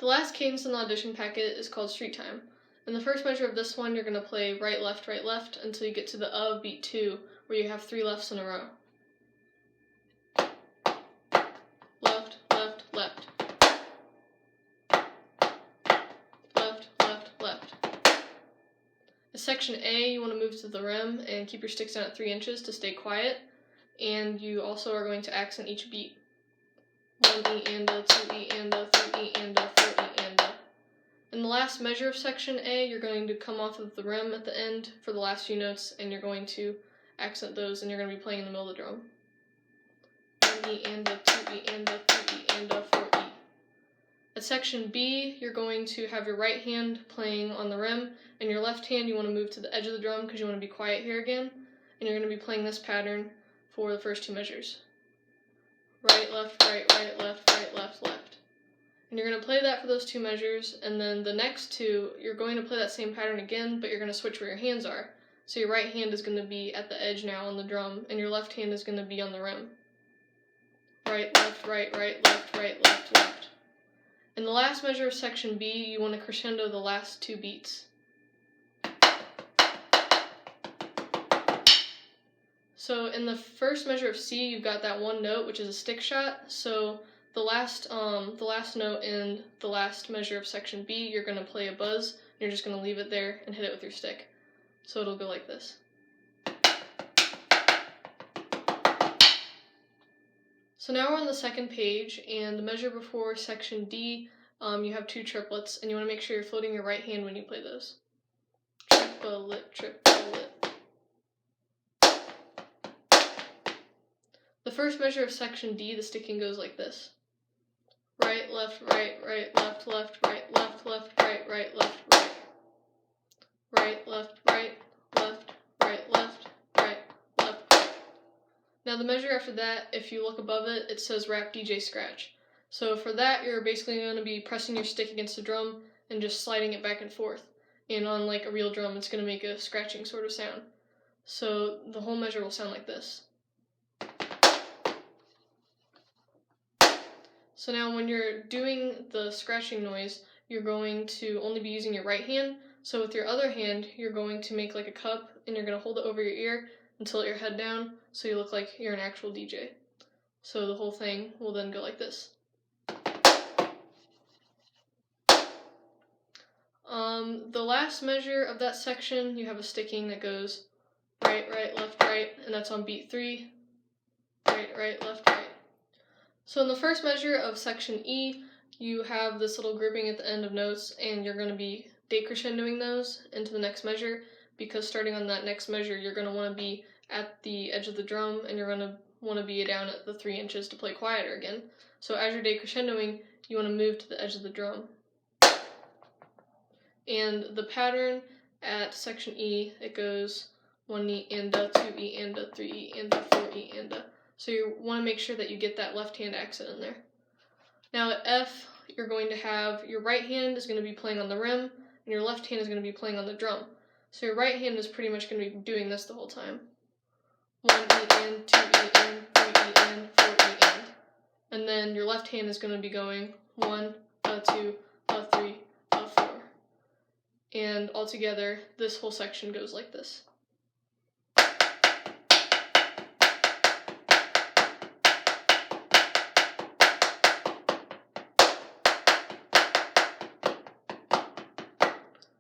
The last cadence in the audition packet is called street time. In the first measure of this one, you're going to play right, left, until you get to the of beat 2, where you have 3 lefts in a row. Left, left, left. Left, left, left. In section A, you want to move to the rim and keep your sticks down at 3 inches to stay quiet, and you also are going to accent each beat. 1 E and a, 2 E and a, 3 E and a, 4 E and a. In the last measure of section A, you're going to come off of the rim at the end for the last few notes, and you're going to accent those, and you're going to be playing in the middle of the drum. 1 E and a, 2 E and a, 3 E and a, 4 E. At section B, you're going to have your right hand playing on the rim, and your left hand you want to move to the edge of the drum because you want to be quiet here again, and you're going to be playing this pattern for the first 2 measures. Right, left, right, left, left. And you're going to play that for those 2 measures, and then the next 2, you're going to play that same pattern again, but you're going to switch where your hands are. So your right hand is going to be at the edge now on the drum, and your left hand is going to be on the rim. Right, left, left. In the last measure of section B, you want to crescendo the last 2 beats. So in the first measure of C, you've got that one note, which is a stick shot. So the last note in the last measure of section B, you're going to play a buzz, and you're just going to leave it there and hit it with your stick. So it'll go like this. So now we're on the second page, and the measure before section D, you have 2 triplets, and you want to make sure you're floating your right hand when you play those. Triplet, triplet. The first measure of section D, the sticking goes like this. Right, left, left, right, left, right, left, right, left, right. Right, left, right, left, left, right. Now the measure after that, if you look above it, it says rap DJ scratch. So for that, you're basically going to be pressing your stick against the drum and just sliding it back and forth. And on like a real drum, it's going to make a scratching sort of sound. So the whole measure will sound like this. So now when you're doing the scratching noise, you're going to only be using your right hand. So with your other hand, you're going to make like a cup, and you're going to hold it over your ear and tilt your head down so you look like you're an actual DJ. So the whole thing will then go like this. The last measure of that section, you have a sticking that goes right, left, right, and that's on beat 3. Right, left, right. So in the first measure of section E, you have this little grouping at the end of notes, and you're going to be decrescendoing those into the next measure, because starting on that next measure, you're going to want to be at the edge of the drum, and you're going to want to be down at the 3 inches to play quieter again. So as you're decrescendoing, you want to move to the edge of the drum. And the pattern at section E, it goes 1 E and a, 2 E and a, 3 E and a, 4 E and a. So you want to make sure that you get that left hand accent in there. Now at F, you're going to have your right hand is going to be playing on the rim, and your left hand is going to be playing on the drum. So your right hand is pretty much going to be doing this the whole time. 1 E and, 2 E and, 3 E and, 4 E and. And then your left hand is going to be going 1, a 2, a 3, a 4. And altogether, this whole section goes like this.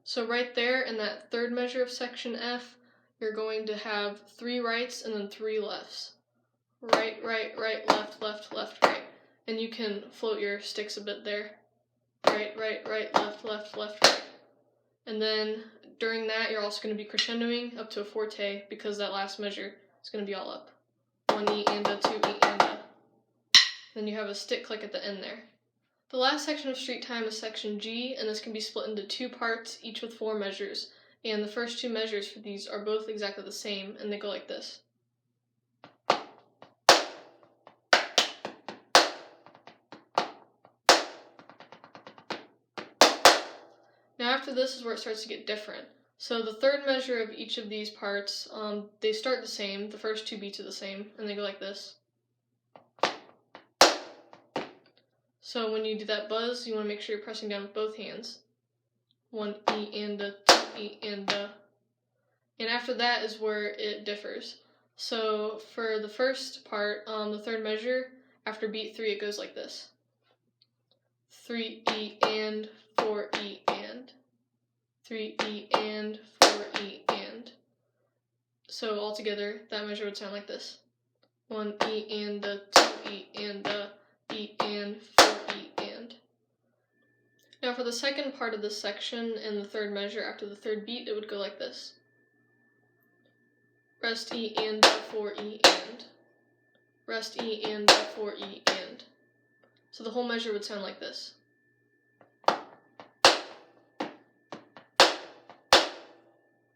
So right there in that third measure of section F, you're going to have 3 rights and then 3 lefts. Right, left, right. And you can float your sticks a bit there. Right, left, right. And then during that, you're also going to be crescendoing up to a forte, because that last measure is going to be all up. 1 E and a, 2 E and a. Then you have a stick click at the end there. The last section of street time is section G, and this can be split into 2 parts, each with 4 measures. And the first 2 measures for these are both exactly the same, and they go like this. Now after this is where it starts to get different. So the third measure of each of these parts, they start the same, the first 2 beats are the same, and they go like this. So when you do that buzz, you want to make sure you're pressing down with both hands. 1 E and a, 2 E and a. And after that is where it differs. So for the first part, the third measure, after beat 3, it goes like this. 3 E and 4 E and. 3 E and 4 E and. So altogether, that measure would sound like this. 1 E and a, 2 E and a, E and 4 E and. Now for the second part of this section and the third measure after the third beat, it would go like this. Rest E and 4 E and. Rest E and 4 E and. So the whole measure would sound like this.